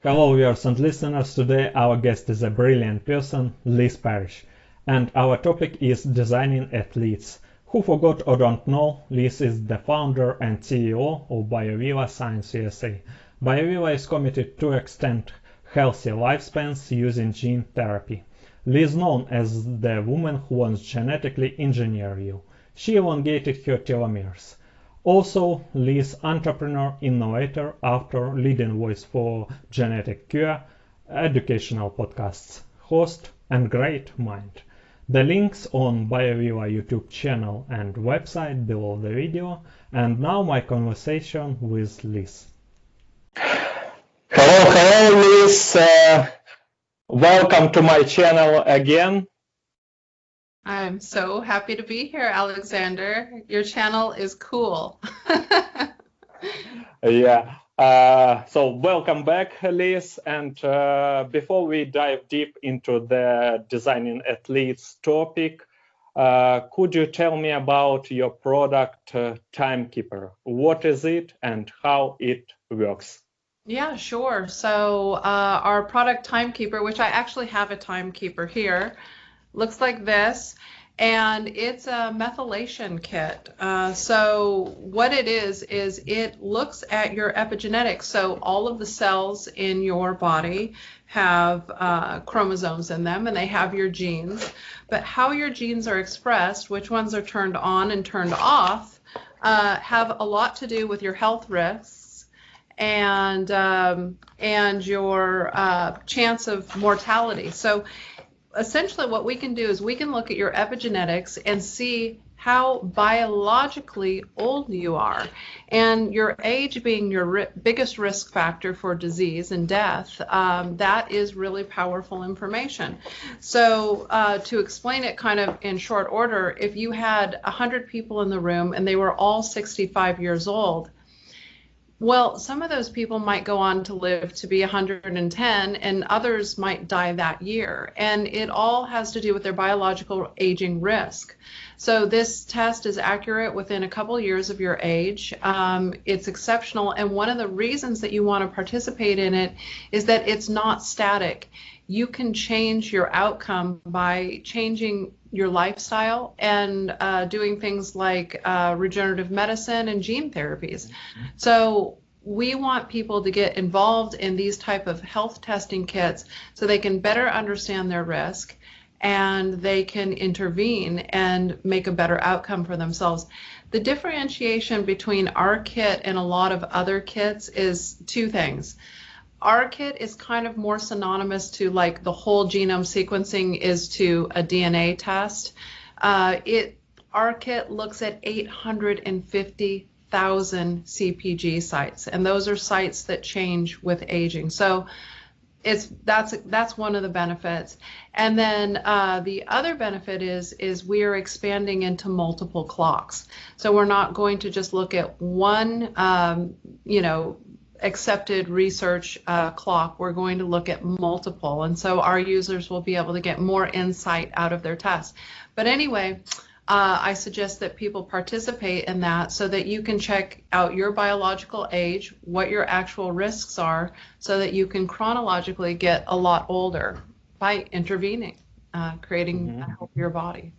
Hello viewers and listeners, today our guest is a brilliant person, Liz Parrish, and our topic is designing athletes. Who forgot or don't know, Liz is the founder and CEO of BioViva Science USA. BioViva is committed to extend healthy lifespans using gene therapy. Liz is known as the woman who wants genetically engineer you. She elongated her telomeres. Also, Liz, entrepreneur, innovator, author, leading voice for Genetic Cure, educational podcasts, host, and great mind. The links on BioViva YouTube channel and website below the video. And now my conversation with Liz. Hello, Liz. Welcome to my channel again. I'm so happy to be here, Alexander. Your channel is cool. Yeah. So welcome back, Liz. And before we dive deep into the designing athletes topic, could you tell me about your product, Timekeeper? What is it and how it works? Yeah, sure. So our product Timekeeper, which I actually have a Timekeeper here, looks like this, and it's a methylation kit. So what it is it looks at your epigenetics. So all of the cells in your body have chromosomes in them, and they have your genes. But how your genes are expressed, which ones are turned on and turned off, have a lot to do with your health risks and your chance of mortality. So essentially what we can do is we can look at your epigenetics and see how biologically old you are. And your age being your biggest risk factor for disease and death, that is really powerful information. So to explain it kind of in short order, if you had 100 people in the room and they were all 65 years old, well, some of those people might go on to live to be 110, and others might die that year. And it all has to do with their biological aging risk. So this test is accurate within a couple years of your age. It's exceptional, and one of the reasons that you want to participate in it is that it's not static. You can change your outcome by changing your lifestyle and doing things like regenerative medicine and gene therapies. So we want people to get involved in these type of health testing kits so they can better understand their risk and they can intervene and make a better outcome for themselves. The differentiation between our kit and a lot of other kits is two things. Our kit is kind of more synonymous to like the whole genome sequencing is to a DNA test. Our kit looks at 850,000 CPG sites, and those are sites that change with aging. So that's one of the benefits. And then the other benefit is we are expanding into multiple clocks. So we're not going to just look at one, accepted research clock. We're going to look at multiple, and so our users will be able to get more insight out of their test. But anyway, I suggest that people participate in that so that you can check out your biological age, what your actual risks are, so that you can chronologically get a lot older by intervening, creating a healthier body.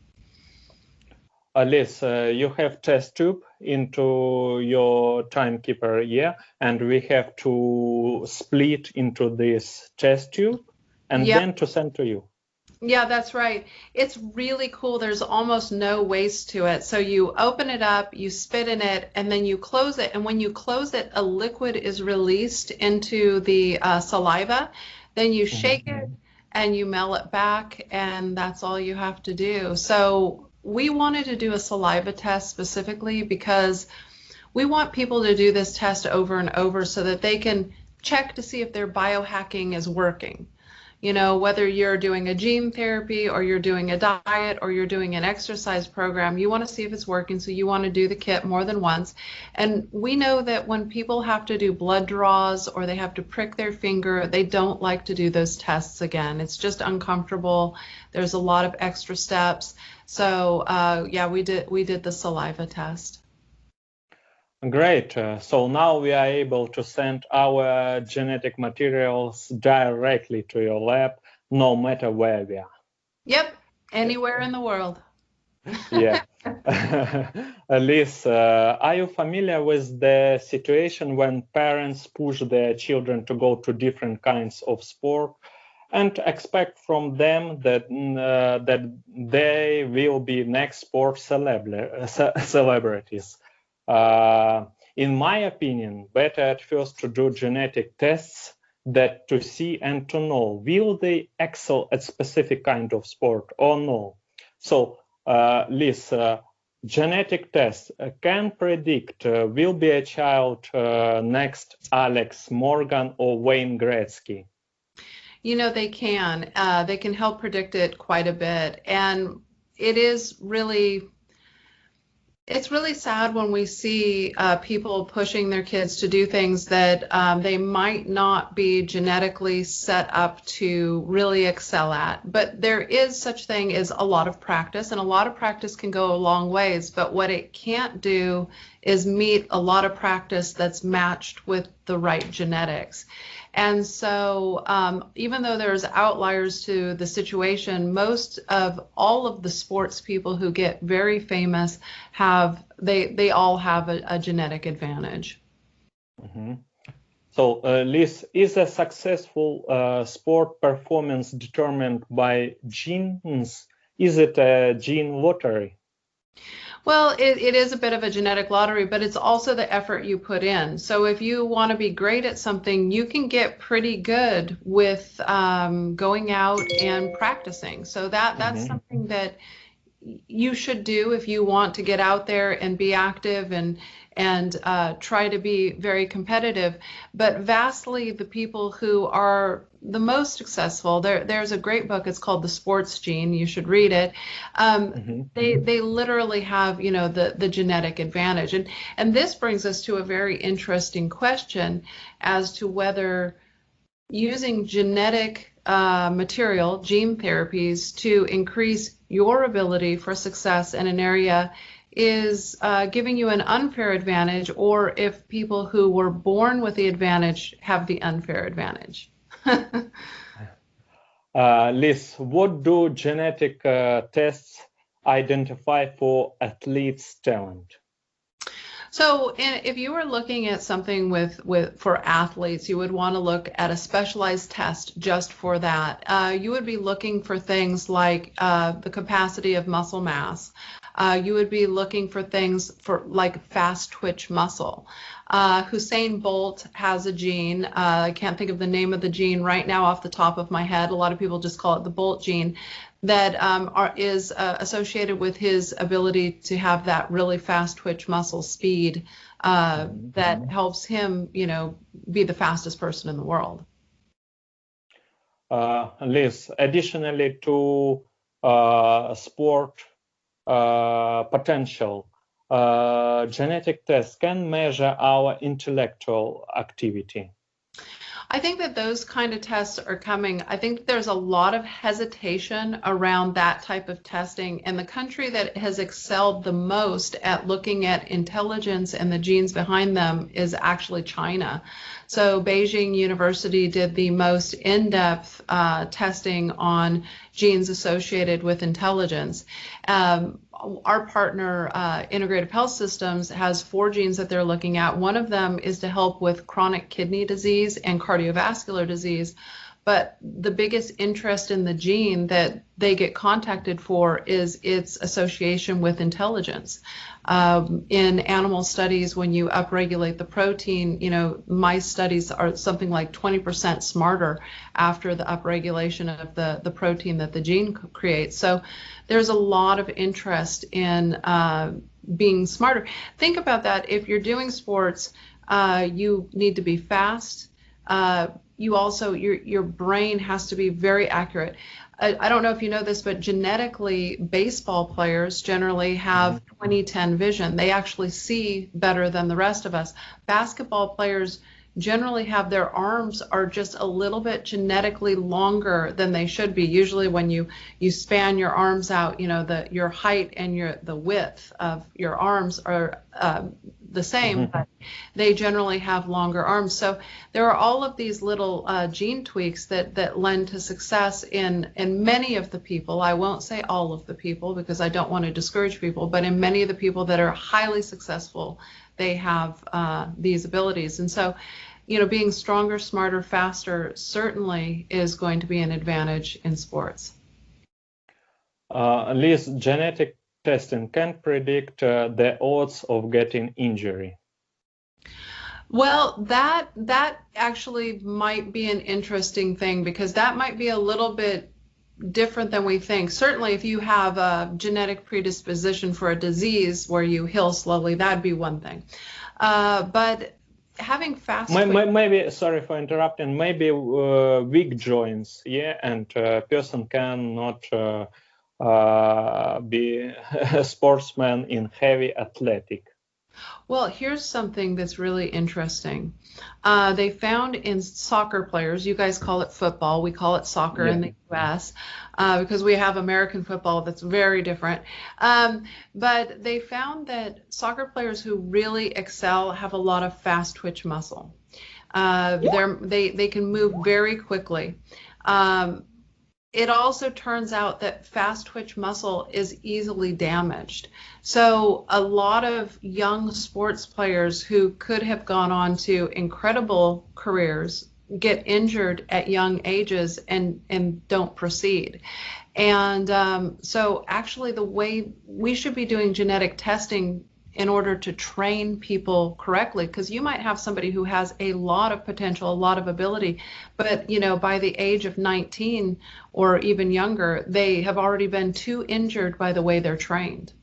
Liz, you have test tube into your Timekeeper, yeah, and we have to split into this test tube and then to send to you. Yeah, that's right. It's really cool. There's almost no waste to it. So you open it up, you spit in it, and then you close it. And when you close it, a liquid is released into the saliva. Then you shake it and you mail it back, and that's all you have to do. So we wanted to do a saliva test specifically because we want people to do this test over and over so that they can check to see if their biohacking is working. You know, whether you're doing a gene therapy or you're doing a diet or you're doing an exercise program, you want to see if it's working, so you want to do the kit more than once. And we know that when people have to do blood draws or they have to prick their finger, they don't like to do those tests again. It's just uncomfortable. There's a lot of extra steps. So yeah, we did the saliva test. Great. So now we are able to send our genetic materials directly to your lab, no matter where we are. Yep, anywhere in the world. Yeah. Liz, are you familiar with the situation when parents push their children to go to different kinds of sport and expect from them that they will be next sport celebrities? In my opinion, better at first to do genetic tests that to see and to know will they excel at specific kind of sport or no. So, Liz, genetic tests can predict will be a child next Alex Morgan or Wayne Gretzky. You know, they can. They can help predict it quite a bit. And it is really, it's really sad when we see people pushing their kids to do things that they might not be genetically set up to really excel at. But there is such thing as a lot of practice, and a lot of practice can go a long ways. But what it can't do is meet a lot of practice that's matched with the right genetics. And so even though there's outliers to the situation, most of all of the sports people who get very famous they all have a genetic advantage. Mm-hmm. So, Liz, is a successful sport performance determined by genes? Is it a gene lottery? Well, it is a bit of a genetic lottery, but it's also the effort you put in. So if you want to be great at something, you can get pretty good with going out and practicing. So that's something that you should do if you want to get out there and be active and try to be very competitive. But vastly, the people who are the most successful, there's a great book. It's called The Sports Gene. You should read it. They literally have, you know, the genetic advantage. And this brings us to a very interesting question as to whether using genetic material, gene therapies, to increase your ability for success in an area is giving you an unfair advantage, or if people who were born with the advantage have the unfair advantage. Liz, what do genetic tests identify for athletes' talent? So if you were looking at something for athletes, you would want to look at a specialized test just for that. You would be looking for things like the capacity of muscle mass. You would be looking for things for like fast twitch muscle. Usain Bolt has a gene. I can't think of the name of the gene right now off the top of my head. A lot of people just call it the Bolt gene, that is associated with his ability to have that really fast twitch muscle speed that helps him, you know, be the fastest person in the world. Liz, additionally to sport potential, genetic tests can measure our intellectual activity. I think that those kind of tests are coming. I think there's a lot of hesitation around that type of testing, and the country that has excelled the most at looking at intelligence and the genes behind them is actually China. So Beijing University did the most in-depth testing on genes associated with intelligence. Our partner, Integrative Health Systems, has 4 genes that they're looking at. One of them is to help with chronic kidney disease and cardiovascular disease. But the biggest interest in the gene that they get contacted for is its association with intelligence. In animal studies, when you upregulate the protein, you know, mice studies are something like 20% smarter after the upregulation of the protein that the gene creates. So there's a lot of interest in being smarter. Think about that. If you're doing sports, you need to be fast. You also, your brain has to be very accurate. I don't know if you know this, but genetically, baseball players generally have 20/10 vision. They actually see better than the rest of us. Basketball players generally have their arms are just a little bit genetically longer than they should be. Usually when you span your arms out, you know, your height and the width of your arms are the same, but they generally have longer arms. So there are all of these little gene tweaks that lend to success in many of the people. I won't say all of the people because I don't want to discourage people, but in many of the people that are highly successful, they have these abilities. And so, being stronger, smarter, faster certainly is going to be an advantage in sports. Liz, genetic testing can predict the odds of getting injury. Well, that actually might be an interesting thing because that might be a little bit different than we think. Certainly, if you have a genetic predisposition for a disease where you heal slowly, that'd be one thing. But having fast maybe, sorry for interrupting, maybe weak joints, and a person cannot be a sportsman in heavy athletic. Well, here's something that's really interesting. They found in soccer players, you guys call it football, we call it soccer in the US, because we have American football that's very different. But they found that soccer players who really excel have a lot of fast twitch muscle. They can move very quickly. It also turns out that fast twitch muscle is easily damaged. So a lot of young sports players who could have gone on to incredible careers get injured at young ages and don't proceed. And so actually the way we should be doing genetic testing in order to train people correctly, because you might have somebody who has a lot of potential, a lot of ability, but by the age of 19 or even younger, they have already been too injured by the way they're trained.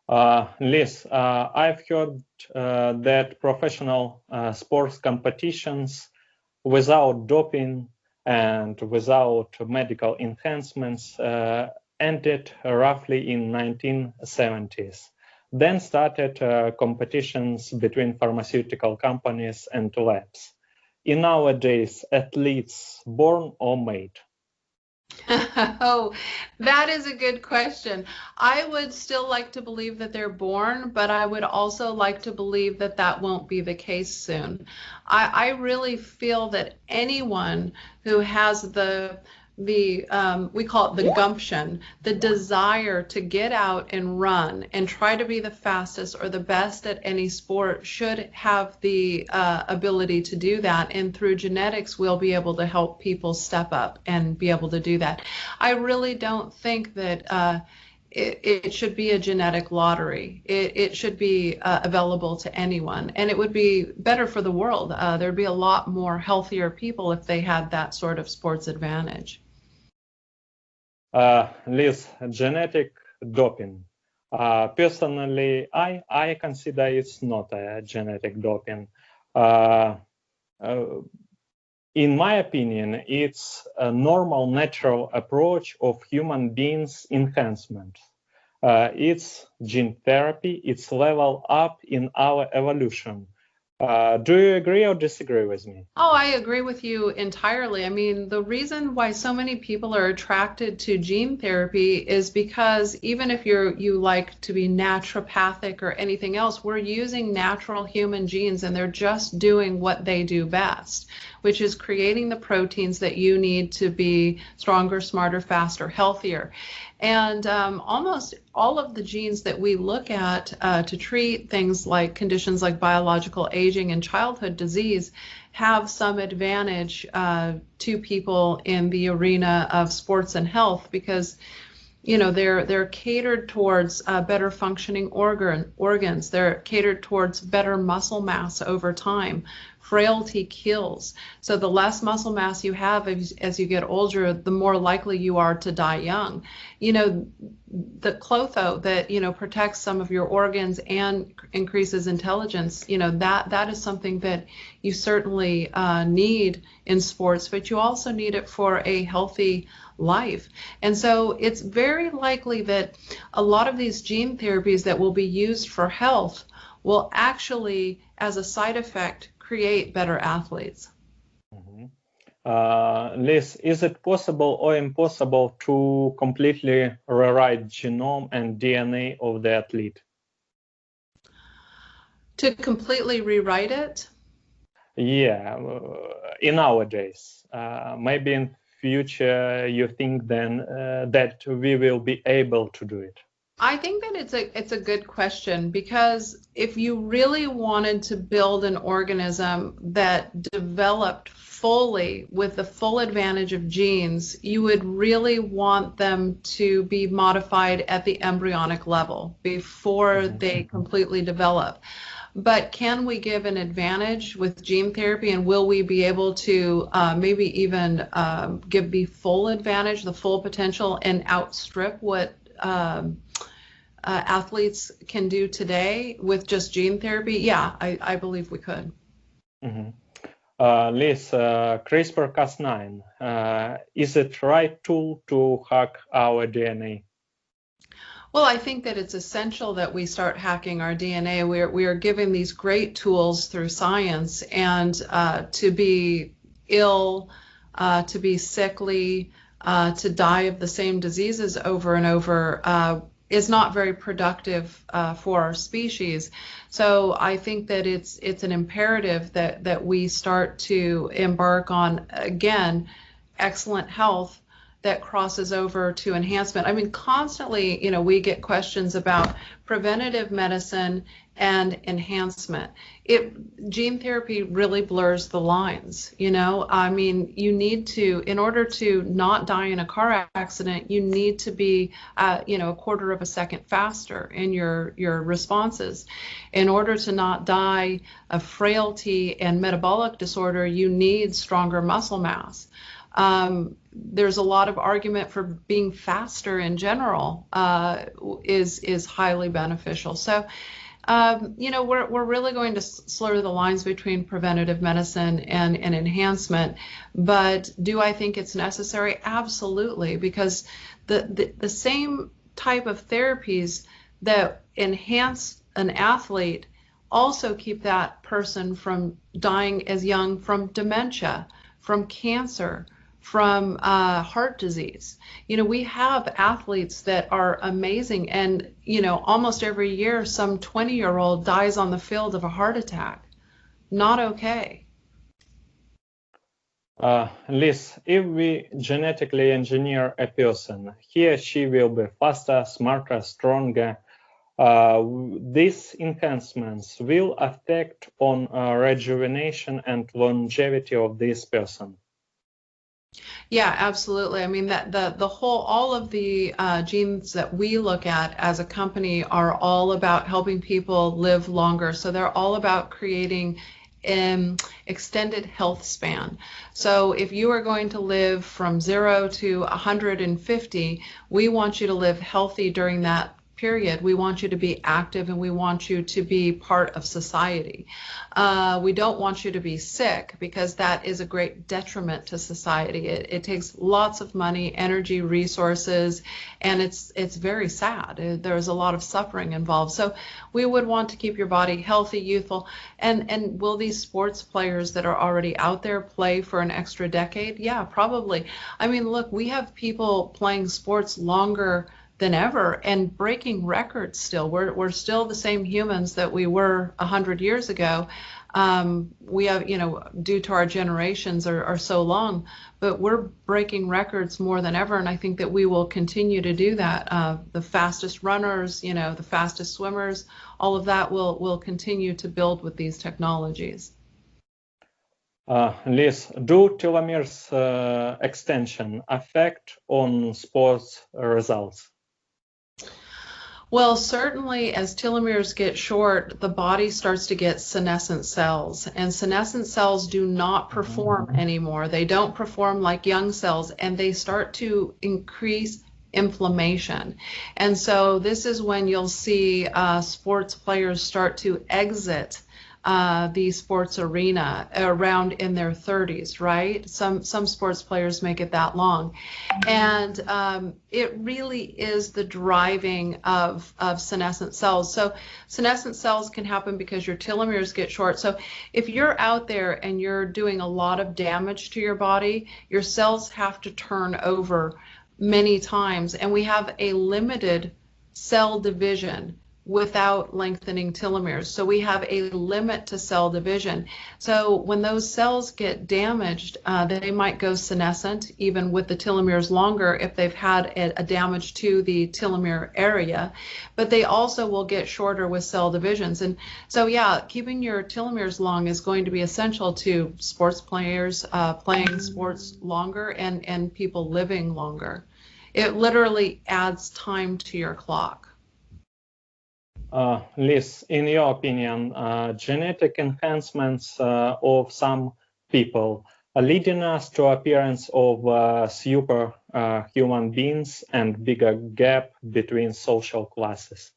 Liz, I've heard that professional sports competitions without doping and without medical enhancements ended roughly in 1970s. Then started competitions between pharmaceutical companies and labs. In nowadays, athletes born or made? Oh, that is a good question. I would still like to believe that they're born, but I would also like to believe that that won't be the case soon. I really feel that anyone who has we call it the gumption, the desire to get out and run and try to be the fastest or the best at any sport should have the ability to do that. And through genetics, we'll be able to help people step up and be able to do that. I really don't think that it should be a genetic lottery. It should be available to anyone, and it would be better for the world. There'd be a lot more healthier people if they had that sort of sports advantage. Liz, genetic doping. Personally, I consider it's not a genetic doping. In my opinion, it's a normal, natural approach of human beings' enhancement. It's gene therapy, it's level up in our evolution. Do you agree or disagree with me? Oh, I agree with you entirely. I mean, the reason why so many people are attracted to gene therapy is because even if you like to be naturopathic or anything else, we're using natural human genes and they're just doing what they do best, which is creating the proteins that you need to be stronger, smarter, faster, healthier. And almost all of the genes that we look at to treat things like conditions like biological aging and childhood disease have some advantage to people in the arena of sports and health because they're catered towards better functioning organs. They're catered towards better muscle mass over time. Frailty kills. So the less muscle mass you have as you get older, the more likely you are to die young. The clotho that protects some of your organs and increases intelligence, that is something that you certainly need in sports, but you also need it for a healthy life. And so it's very likely that a lot of these gene therapies that will be used for health will actually, as a side effect, create better athletes. Liz, is it possible or impossible to completely rewrite genome and DNA of the athlete? To completely rewrite it? Yeah, in nowadays, maybe in future you think then that we will be able to do it. I think that it's a good question, because if you really wanted to build an organism that developed fully with the full advantage of genes, you would really want them to be modified at the embryonic level before they completely develop. But can we give an advantage with gene therapy, and will we be able to maybe even be full advantage, the full potential, and outstrip what athletes can do today with just gene therapy? Yeah, I believe we could. Liz, CRISPR-Cas9, is it right tool to hack our DNA? Well, I think that it's essential that we start hacking our DNA. We are given these great tools through science, and to be ill, to be sickly, to die of the same diseases over and over is not very productive for our species. So I think that it's an imperative that we start to embark on, again, excellent health that crosses over to enhancement. I mean, constantly, we get questions about preventative medicine and enhancement. Gene therapy really blurs the lines, I mean, you need to, in order to not die in a car accident, you need to be, a quarter of a second faster in your responses. In order to not die of frailty and metabolic disorder, you need stronger muscle mass. There's a lot of argument for being faster in general is highly beneficial. So, we're really going to slur the lines between preventative medicine and enhancement. But do I think it's necessary? Absolutely, because the same type of therapies that enhance an athlete also keep that person from dying as young from dementia, from cancer, from heart disease. We have athletes that are amazing, and almost every year some 20-year-old dies on the field of a heart attack. Not okay. Liz, if we genetically engineer a person, he or she will be faster, smarter, stronger. These enhancements will affect on rejuvenation and longevity of this person. Yeah, absolutely. I mean, that all of the genes that we look at as a company are all about helping people live longer. So they're all about creating extended health span. So if you are going to live from 0 to 150, we want you to live healthy during that period. We want you to be active, and we want you to be part of society. We don't want you to be sick, because that is a great detriment to society. It takes lots of money, energy, resources, and it's very sad. There's a lot of suffering involved. So we would want to keep your body healthy, youthful, and will these sports players that are already out there play for an extra decade? Yeah, probably. I mean, look, we have people playing sports longer than ever and breaking records still. We're still the same humans that we were 100 years ago. We have, due to our generations are so long, but we're breaking records more than ever, and I think that we will continue to do that. The fastest runners, the fastest swimmers, all of that will continue to build with these technologies. Liz, do telomeres extension affect on sports results? Well, certainly as telomeres get short, the body starts to get senescent cells, and senescent cells do not perform anymore. They don't perform like young cells, and they start to increase inflammation. And so this is when you'll see sports players start to exit the sports arena around in their 30s, right? Some sports players make it that long. And it really is the driving of senescent cells. So senescent cells can happen because your telomeres get short. So if you're out there and you're doing a lot of damage to your body, your cells have to turn over many times, and we have a limited cell division without lengthening telomeres. So we have a limit to cell division. So when those cells get damaged, they might go senescent, even with the telomeres longer if they've had a damage to the telomere area, but they also will get shorter with cell divisions. And so, yeah, keeping your telomeres long is going to be essential to sports players playing sports longer and people living longer. It literally adds time to your clock. Liz, in your opinion, genetic enhancements of some people are leading us to appearance of super human beings and bigger gap between social classes?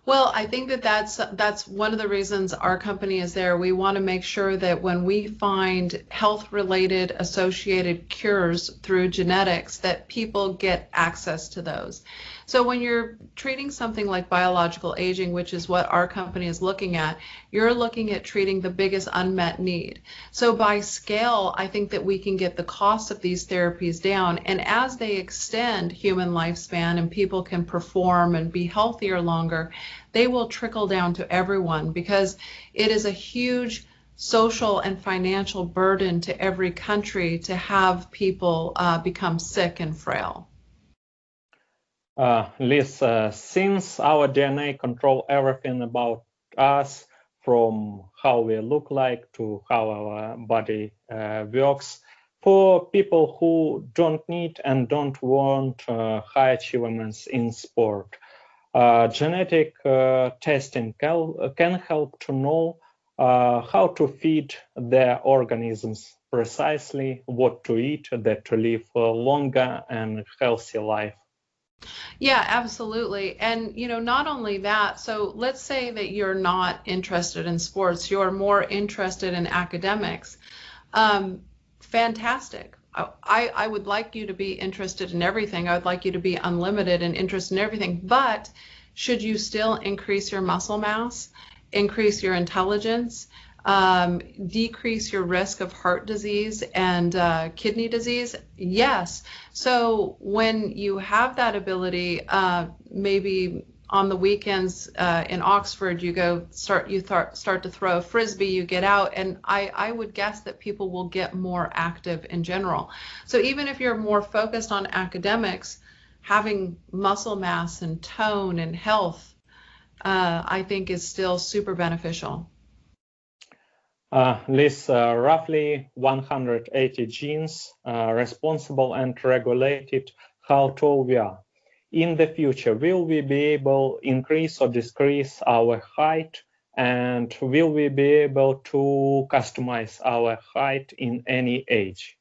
Well, I think that that's one of the reasons our company is there. We want to make sure that when we find health-related associated cures through genetics, that people get access to those. So when you're treating something like biological aging, which is what our company is looking at, you're looking at treating the biggest unmet need. So by scale, I think that we can get the cost of these therapies down. And as they extend human lifespan and people can perform and be healthier longer, they will trickle down to everyone, because it is a huge social and financial burden to every country to have people become sick and frail. Liz, since our DNA control everything about us, from how we look like to how our body works, for people who don't need and don't want high achievements in sport, genetic testing can help to know how to feed their organisms precisely, what to eat, that to live a longer and healthy life. Yeah, absolutely. And, not only that, so let's say that you're not interested in sports, you're more interested in academics. Fantastic. I would like you to be interested in everything. I would like you to be unlimited and interested in everything. But should you still increase your muscle mass, increase your intelligence, decrease your risk of heart disease and kidney disease? Yes. So when you have that ability, maybe on the weekends in Oxford, you start to throw a frisbee, you get out, and I would guess that people will get more active in general. So even if you're more focused on academics, having muscle mass and tone and health, I think is still super beneficial. Liz, roughly 180 genes responsible and regulated how tall we are. In the future, will we be able to increase or decrease our height, and will we be able to customize our height in any age?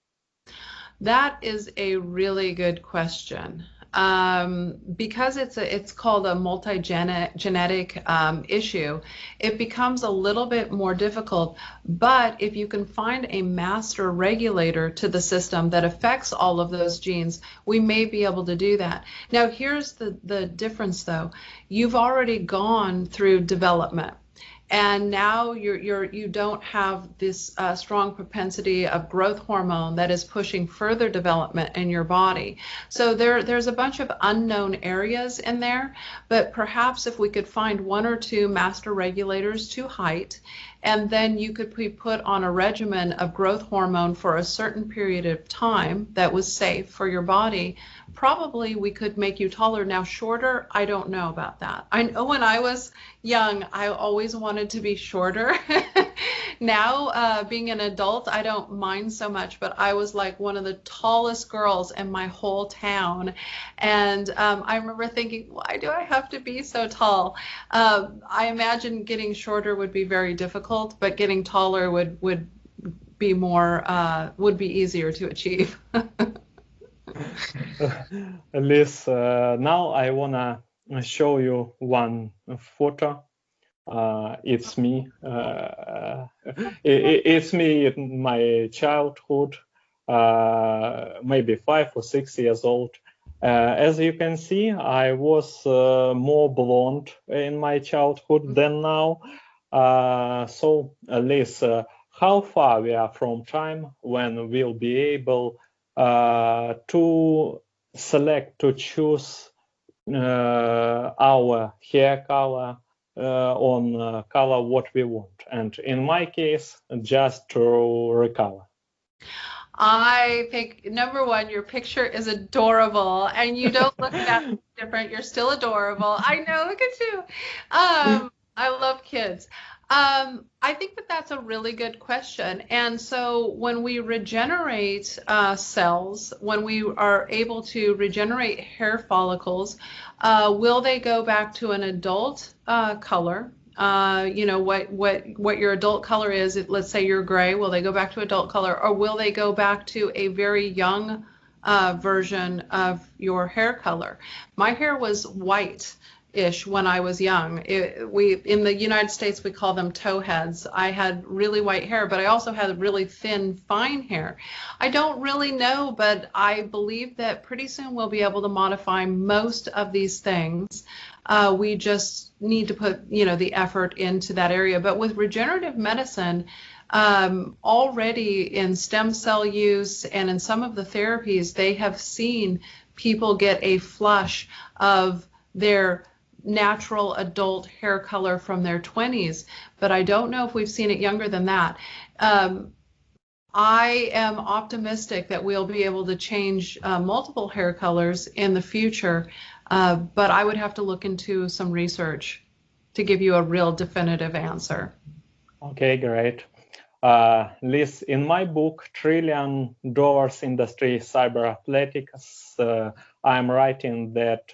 That is a really good question. Because it's called a multi-genetic issue, it becomes a little bit more difficult. But if you can find a master regulator to the system that affects all of those genes, we may be able to do that. Now, here's the difference, though. You've already gone through development. And now you don't have this strong propensity of growth hormone that is pushing further development in your body. So there's a bunch of unknown areas in there, but perhaps if we could find one or two master regulators to height, and then you could be put on a regimen of growth hormone for a certain period of time that was safe for your body, probably we could make you taller. Now, shorter, I don't know about that. I know when I was young, I always wanted to be shorter. Now, being an adult, I don't mind so much, but I was like one of the tallest girls in my whole town. And I remember thinking, why do I have to be so tall? I imagine getting shorter would be very difficult, but getting taller would be easier to achieve. Liz, now I wanna show you one photo. It's me. It's me in my childhood, maybe 5 or 6 years old. As you can see, I was more blonde in my childhood than now. So, Liz, how far we are from time when we'll be able to select, to choose our hair color on color what we want. And in my case, just to recolor. I think number one, your picture is adorable, and you don't look that different. You're still adorable. I know. Look at you. I love kids. I think that that's a really good question. And so when we regenerate cells, when we are able to regenerate hair follicles, will they go back to an adult color? You know, what your adult color is, let's say you're gray, will they go back to adult color, or will they go back to a very young version of your hair color? My hair was white-ish when I was young. In the United States, we call them towheads. I had really white hair, but I also had really thin, fine hair. I don't really know, but I believe that pretty soon we'll be able to modify most of these things. We just need to put, you know, the effort into that area. But with regenerative medicine, already in stem cell use and in some of the therapies, they have seen people get a flush of their natural adult hair color from their 20s, but I don't know if we've seen it younger than that. I am optimistic that we'll be able to change multiple hair colors in the future, but I would have to look into some research to give you a real definitive answer. Okay, great. Liz, in my book, $1 Trillion Industry Cyber Athletics, I'm writing that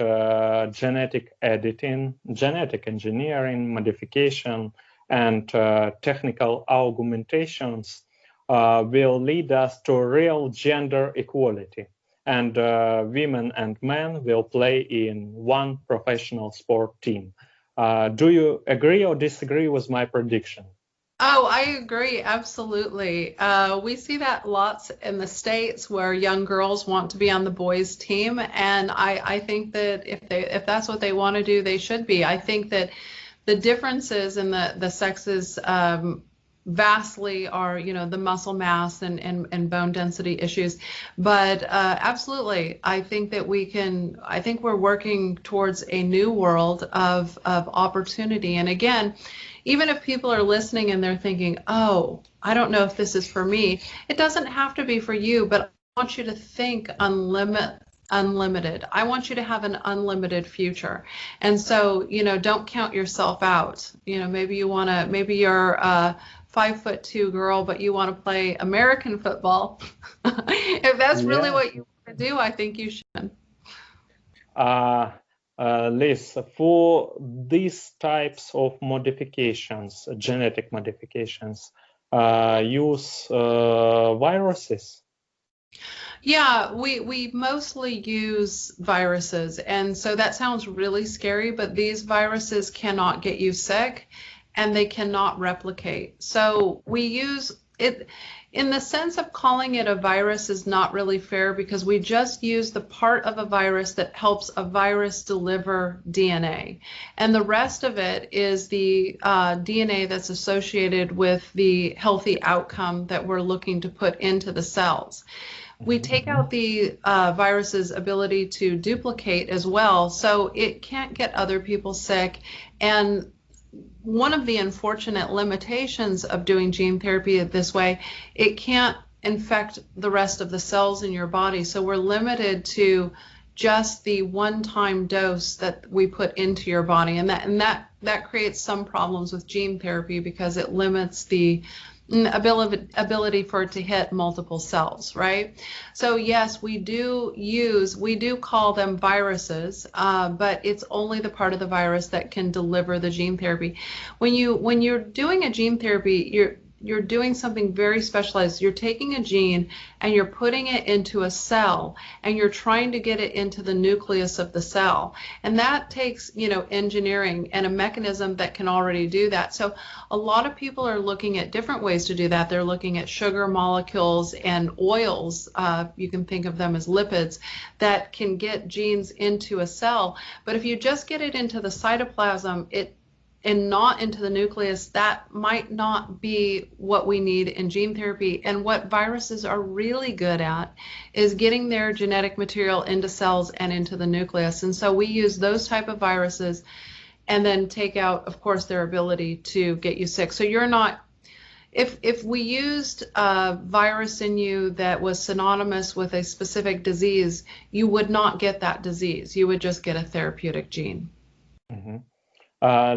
genetic editing, genetic engineering, modification, and technical augmentations will lead us to real gender equality. And women and men will play in one professional sport team. Do you agree or disagree with my prediction? Oh, I agree, absolutely. We see that lots in the States where young girls want to be on the boys' team, and I think that if that's what they want to do, they should be. I think that the differences in the sexes vastly are, you know, the muscle mass and bone density issues. But absolutely, I think that I think we're working towards a new world of opportunity. And again, even if people are listening and they're thinking, oh, I don't know if this is for me, it doesn't have to be for you, but I want you to think unlimited. I want you to have an unlimited future. And so, you know, don't count yourself out. You know, maybe you're a 5'2" girl, but you want to play American football. If that's really what you want to do, I think you should. Liz, for these types of modifications, genetic modifications, use viruses? Yeah, we mostly use viruses, and so that sounds really scary, but these viruses cannot get you sick and they cannot replicate. So we use it in the sense of calling it a virus is not really fair, because we just use the part of a virus that helps a virus deliver DNA. And the rest of it is the DNA that's associated with the healthy outcome that we're looking to put into the cells. We take out the virus's ability to duplicate as well, so it can't get other people sick. And one of the unfortunate limitations of doing gene therapy this way, it can't infect the rest of the cells in your body. So we're limited to just the one-time dose that we put into your body, and that creates some problems with gene therapy because it limits the ability for it to hit multiple cells, right? So yes, we do call them viruses, but it's only the part of the virus that can deliver the gene therapy. When you're doing a gene therapy, you're doing something very specialized. You're taking a gene and you're putting it into a cell and you're trying to get it into the nucleus of the cell. And that takes, you know, engineering and a mechanism that can already do that. So a lot of people are looking at different ways to do that. They're looking at sugar molecules and oils, you can think of them as lipids, that can get genes into a cell. But if you just get it into the cytoplasm, and not into the nucleus, that might not be what we need in gene therapy. And what viruses are really good at is getting their genetic material into cells and into the nucleus. And so we use those type of viruses and then take out, of course, their ability to get you sick. So you're not, if we used a virus in you that was synonymous with a specific disease, you would not get that disease. You would just get a therapeutic gene. Mm-hmm.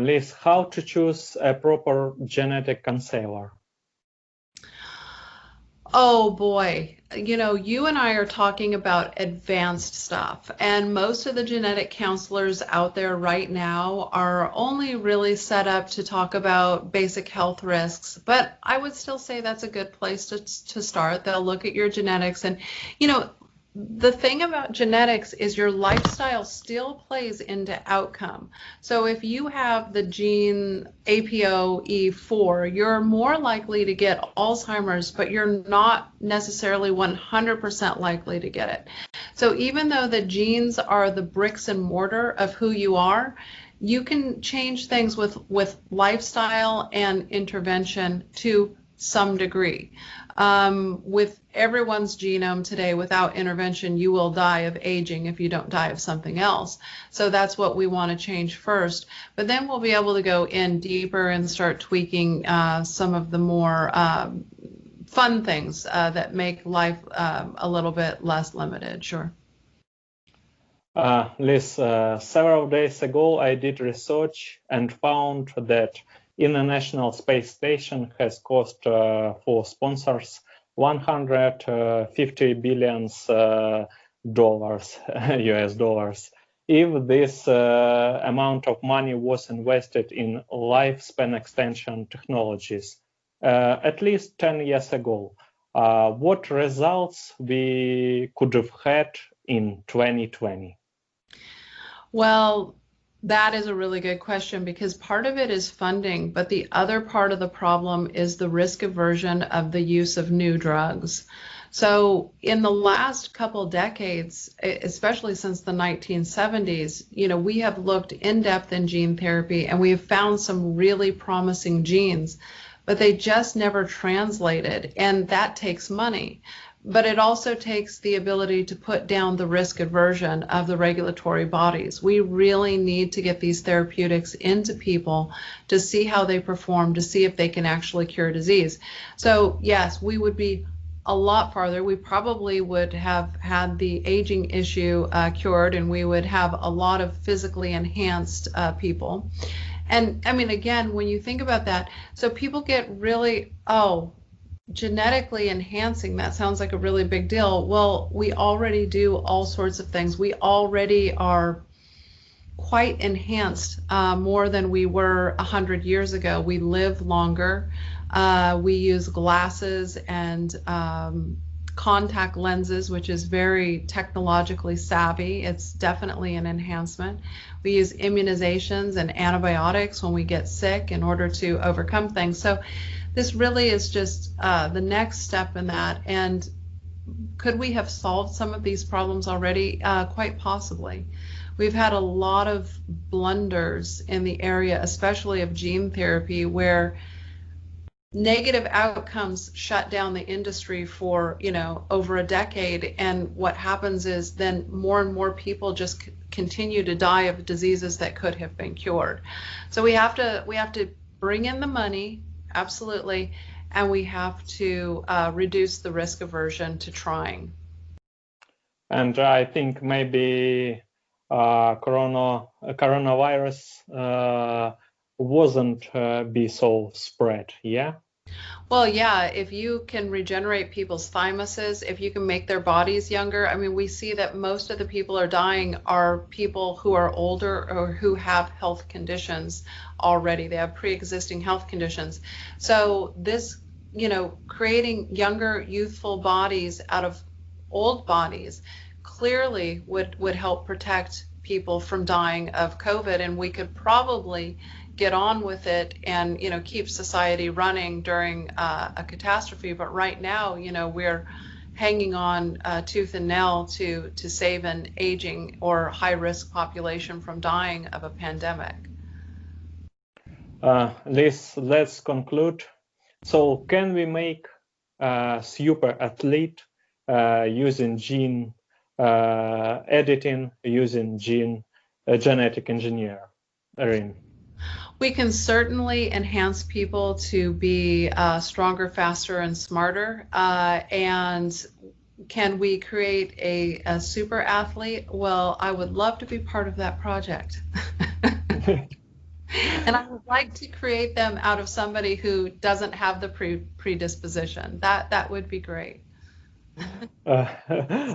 Liz, how to choose a proper genetic counselor? Oh boy, you and I are talking about advanced stuff, and most of the genetic counselors out there right now are only really set up to talk about basic health risks, but I would still say that's a good place to start. They'll look at your genetics, and the thing about genetics is your lifestyle still plays into outcome. So if you have the gene APOE4, you're more likely to get Alzheimer's, but you're not necessarily 100% likely to get it. So even though the genes are the bricks and mortar of who you are, you can change things with lifestyle and intervention to some degree. With everyone's genome today, without intervention, you will die of aging if you don't die of something else. So that's what we want to change first. But then we'll be able to go in deeper and start tweaking some of the more fun things that make life a little bit less limited. Sure. Liz, several days ago I did research and found that International Space Station has cost for sponsors $150 billion US dollars. If this amount of money was invested in lifespan extension technologies at least 10 years ago, what results we could have had in 2020? Well, that is a really good question, because part of it is funding, but the other part of the problem is the risk aversion of the use of new drugs. So in the last couple decades, especially since the 1970s, we have looked in depth in gene therapy, and we have found some really promising genes, but they just never translated, and that takes money. But it also takes the ability to put down the risk aversion of the regulatory bodies. We really need to get these therapeutics into people to see how they perform, to see if they can actually cure disease. So yes, we would be a lot farther. We probably would have had the aging issue cured, and we would have a lot of physically enhanced people. And I mean, again, when you think about that, so people get really, genetically enhancing, that sounds like a really big deal. Well, we already do all sorts of things. We already are quite enhanced, more than we were 100 years ago. We live longer. We use glasses and contact lenses, which is very technologically savvy. It's definitely an enhancement. We use immunizations and antibiotics when we get sick in order to overcome things. So this really is just the next step in that. And could we have solved some of these problems already? Quite possibly. We've had a lot of blunders in the area, especially of gene therapy, where negative outcomes shut down the industry for over a decade. And what happens is then more and more people just continue to die of diseases that could have been cured. So we have to bring in the money. Absolutely. And we have to reduce the risk aversion to trying. And I think maybe coronavirus wasn't be so spread, yeah? Well, yeah, if you can regenerate people's thymuses, if you can make their bodies younger, I mean, we see that most of the people are dying are people who are older or who have health conditions already. They have pre-existing health conditions. So this, creating younger, youthful bodies out of old bodies clearly would help protect people from dying of COVID, and we could probably get on with it and keep society running during a catastrophe. But right now, we're hanging on tooth and nail to save an aging or high risk population from dying of a pandemic. Liz, let's conclude. So can we make a super athlete using gene editing, using genetic engineering? We can certainly enhance people to be stronger, faster, and smarter. And can we create a super athlete? Well, I would love to be part of that project. And I would like to create them out of somebody who doesn't have the predisposition. That would be great.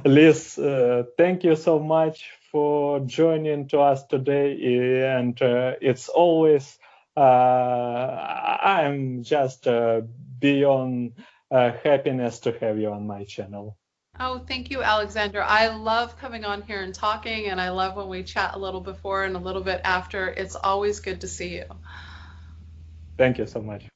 Liz, thank you so much for joining to us today, and it's always I'm just beyond happiness to have you on my channel. Oh, thank you, Alexander. I love coming on here and talking, and I love when we chat a little before and a little bit after. It's always good to see you. Thank you so much.